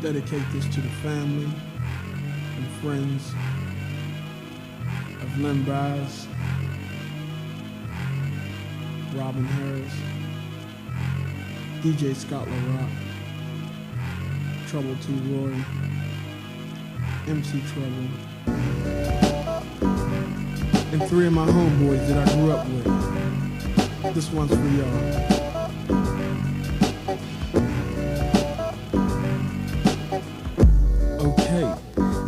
Dedicate this to the family and friends of Lynn Bass, Robin Harris, DJ Scott LaRock, Trouble T. Roy, MC Trouble, and 3 of my homeboys that I grew up with. This one's for y'all.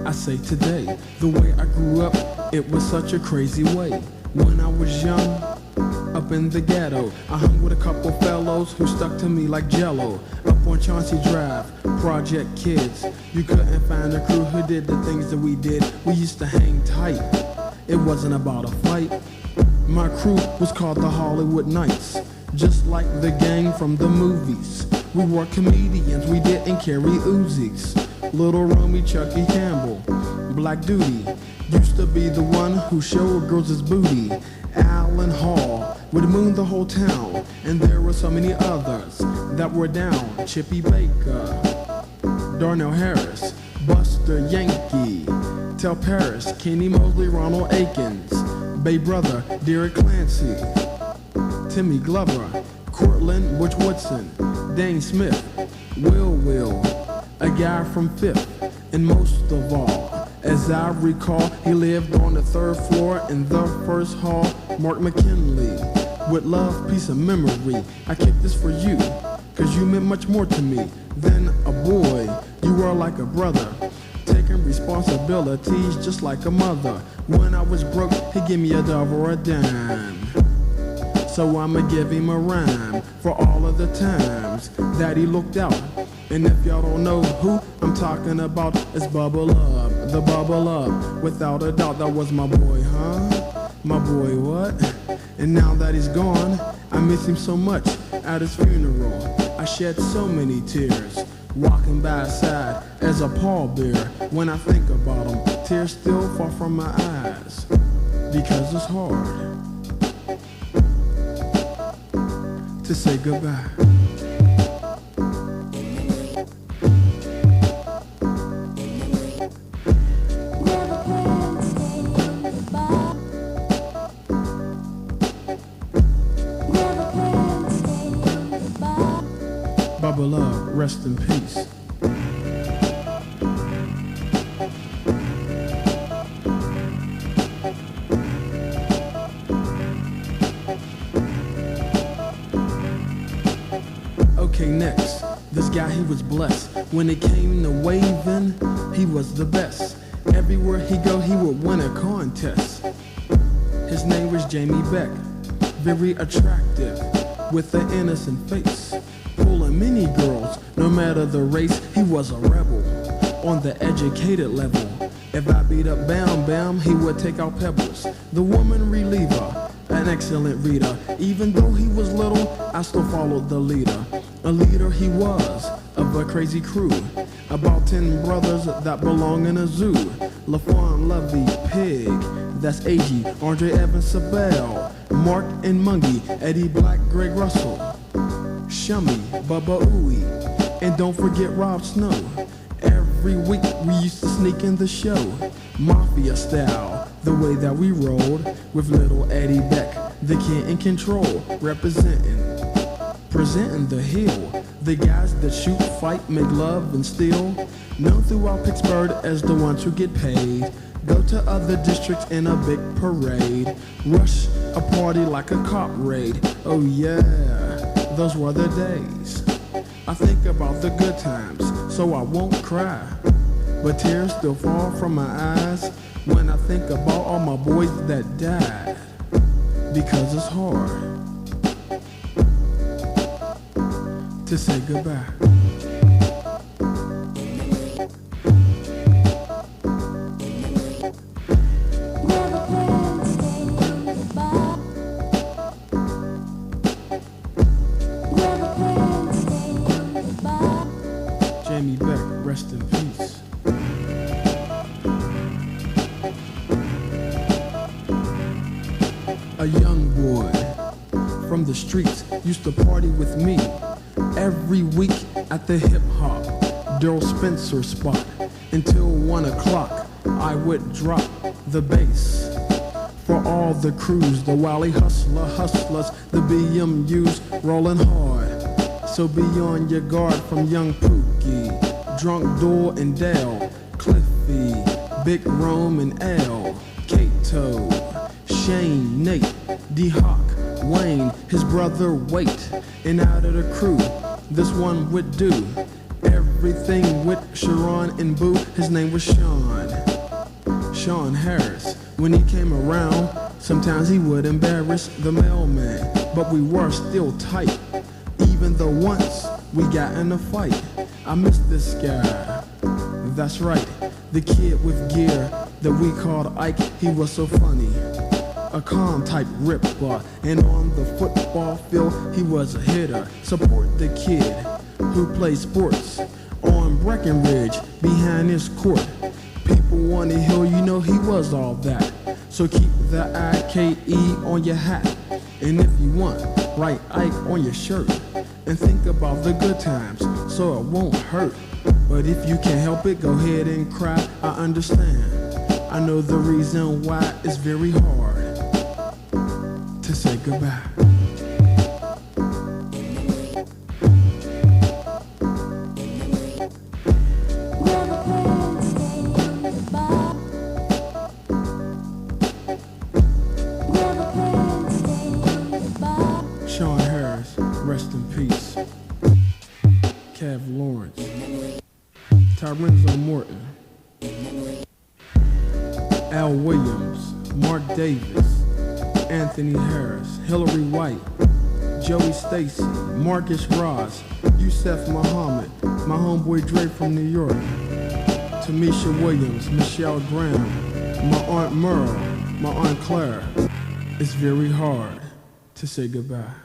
I say today, the way I grew up, it was such a crazy way. When I was young, up in the ghetto, I hung with a couple fellows who stuck to me like jello. Up on Chauncey Drive, Project Kids, you couldn't find a crew who did the things that we did. We used to hang tight, it wasn't about a fight. My crew was called the Hollywood Knights, just like the gang from the movies. We were comedians, we didn't carry Uzis. Little Romy, Chucky Campbell, Black Duty used to be the one who showed girls his booty. Alan Hall would moon the whole town, and there were so many others that were down. Chippy Baker, Darnell Harris, Buster Yankee, Tel Paris, Kenny Mosley, Ronald Akins, Bay Brother, Derek Clancy, Timmy Glover, Cortland Butch Woodson, Dane Smith, Will, a guy from Fifth, and most of all, as I recall, he lived on the 3rd floor in the 1st hall. Mark McKinley, with love, peace, and memory, I kick this for you, cause you meant much more to me than a boy. You were like a brother, taking responsibilities just like a mother. When I was broke, he gave me a $1 or a dime. So I'ma give him a rhyme for all of the times that he looked out. And if y'all don't know who I'm talking about, it's Bubble Up, the Bubble Up. Without a doubt, that was my boy, huh? My boy, what? And now that he's gone, I miss him so much. At his funeral, I shed so many tears, walking by his side as a pallbearer. When I think about him, tears still fall from my eyes, because it's hard to say goodbye. Bubble Up, rest in peace. Okay, next, this guy, he was blessed. When it came to waving, he was the best. Everywhere he go, he would win a contest. His name was Jamie Beck, very attractive, with an innocent face. Pulling many girls, no matter the race, he was a rebel on the educated level. If I beat up Bam Bam, he would take out pebbles. The woman reliever, an excellent reader. Even though he was little, I still followed the leader. A leader he was, of a crazy crew. About 10 brothers that belong in a zoo. LaFawn, Lovey, Pig, that's A.G., Andre Evans, Sabell, Mark and Mungie, Eddie Black, Greg Russell, Shummy, Bubba Ooey, and don't forget Rob Snow. Every week we used to sneak in the show, mafia style, the way that we rolled, with little Eddie Beck, the kid in control, presenting the hill, the guys that shoot, fight, make love, and steal, known throughout Pittsburgh as the ones who get paid. Go to other districts in a big parade, rush a party like a cop raid. Oh yeah, those were the days. I think about the good times, so I won't cry, but tears still fall from my eyes when I think about all my boys that died, because it's hard to say goodbye. Jamie Beck, rest in peace. A young boy from the streets used to party with me every week at the hip hop Daryl Spencer spot. Until 1 o'clock, I would drop the bass. For all the crews, the Wally hustlers, the BMUs rolling hard. So be on your guard from Young Pookie, Drunk Door and Dale, Cliffy, Big Rome and L, Kato, Shane, Nate, D-Hawk, Wayne, his brother Wait, and out of the crew, this one would do everything with Sharon and Boo. His name was Sean Harris. When he came around, sometimes he would embarrass the mailman, but we were still tight, even though once we got in a fight. I miss this guy, that's right, the kid with gear that we called Ike. He was so funny, a calm type ripper, and on the football field he was a hitter. Support the kid who played sports on Breckenridge behind his court. People want to hear you know he was all that. So keep the IKE on your hat, and if you want, write Ike on your shirt, and think about the good times so it won't hurt. But if you can't help it, go ahead and cry. I understand. I know the reason why it's very hard to say goodbye. Sean Harris, rest in peace. Cav Lawrence, Tyrenzo Morton, Al Williams, Mark Davis, Anthony Harris, Hillary White, Joey Stacy, Marcus Ross, Yusef Muhammad, my homeboy Dre from New York, Tamisha Williams, Michelle Graham, my Aunt Merle, my Aunt Claire. It's very hard to say goodbye.